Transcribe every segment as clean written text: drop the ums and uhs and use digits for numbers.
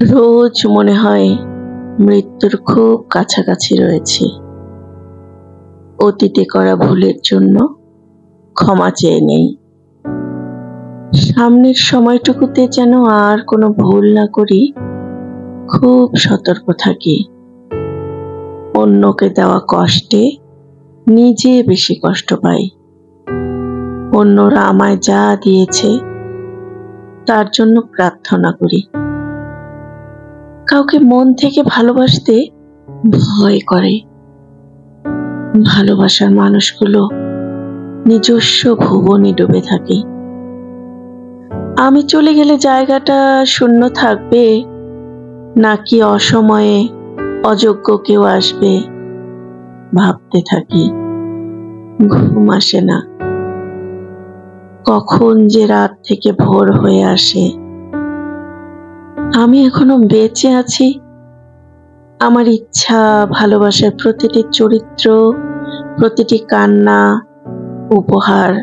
রোজ মনে হয় মৃত্যুর খুব কাছাকাছি রয়েছি। অতীতে করা ভুলের জন্য ক্ষমা চেয়ে নেই। সামনের সময়টুকুতে যেন আর কোনো ভুল না করি, খুব সতর্ক থাকি। অন্যকে দেওয়া কষ্টে নিজে বেশি কষ্ট পাই। অন্যরা আমায় যা দিয়েছে তার জন্য প্রার্থনা করি। কাউকে মন থেকে ভালোবাসতে ভয় করে। ভালোবাসার মানুষগুলো নিজস্ব ভুবনে ডুবে থাকে। আমি চলে গেলে জায়গাটা শূন্য থাকবে, নাকি অসময়ে অযোগ্য কেউ আসবে ভাবতে থাকি। ঘুম আসে না। কখন যে রাত থেকে ভোর হয়ে আসে। আমি এখনো বেঁচে আছি। আমার ইচ্ছা, ভালোবাসার প্রতিটি চরিত্র, প্রতিটি কান্না, উপহার,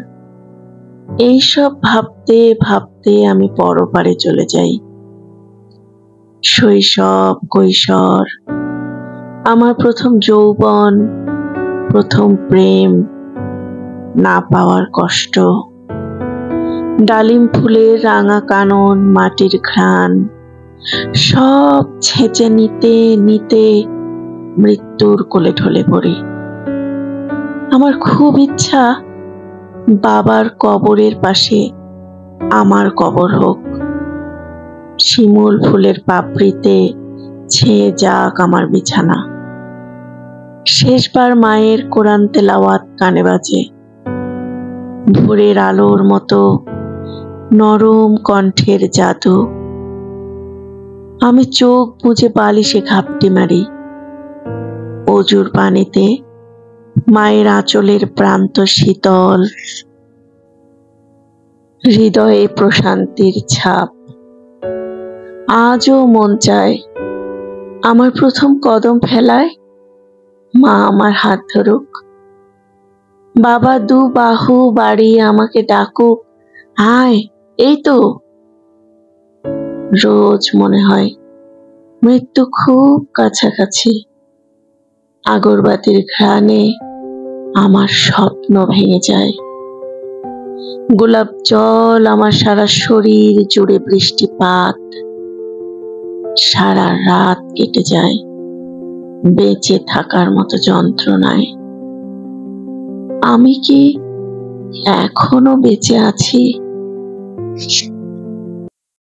এইসব ভাবতে ভাবতে আমি পরপারে চলে যাই। শৈশব, কৈশোর, আমার প্রথম যৌবন, প্রথম প্রেম, না পাওয়ার কষ্ট, ডালিম ফুলের রাঙা কানন, মাটির ঘ্রাণ, সব ছেঁচে নিতে নিতে মৃত্যুর কোলে ঢলে পড়ি। আমার খুব ইচ্ছা বাবার কবরের পাশে আমার কবর হোক। শিমুল ফুলের পাপড়িতে ছেয়ে যাক আমার বিছানা। শেষবার মায়ের কোরআন তেলাওয়াত কানে বাজে। ভোরের আলোর মতো নরম কণ্ঠের জাদু। আমি চোখ বুজে বালিশে ঘাপটি মারি। অজুর পানিতে মায়ের আঁচলের প্রান্ত শীতল, হৃদয়ে প্রশান্তির ছাপ। আজও মন চায় আমার প্রথম কদম ফেলায় মা আমার হাত ধরুক। বাবা দু বাহু বাড়িয়ে আমাকে ডাকুক, আয়, এই তো। রোজ মনে হয় মৃত্যু খুব কাছাকাছি। আগরবাতির ঘ্রাণে আমার স্বপ্ন ভেঙে যায়। গোলাপ জল আমার সারা শরীর জুড়ে বৃষ্টিপাত। সারা রাত কেটে যায় বেঁচে থাকার মতো যন্ত্রণায়। আমি কি এখনো বেঁচে আছি?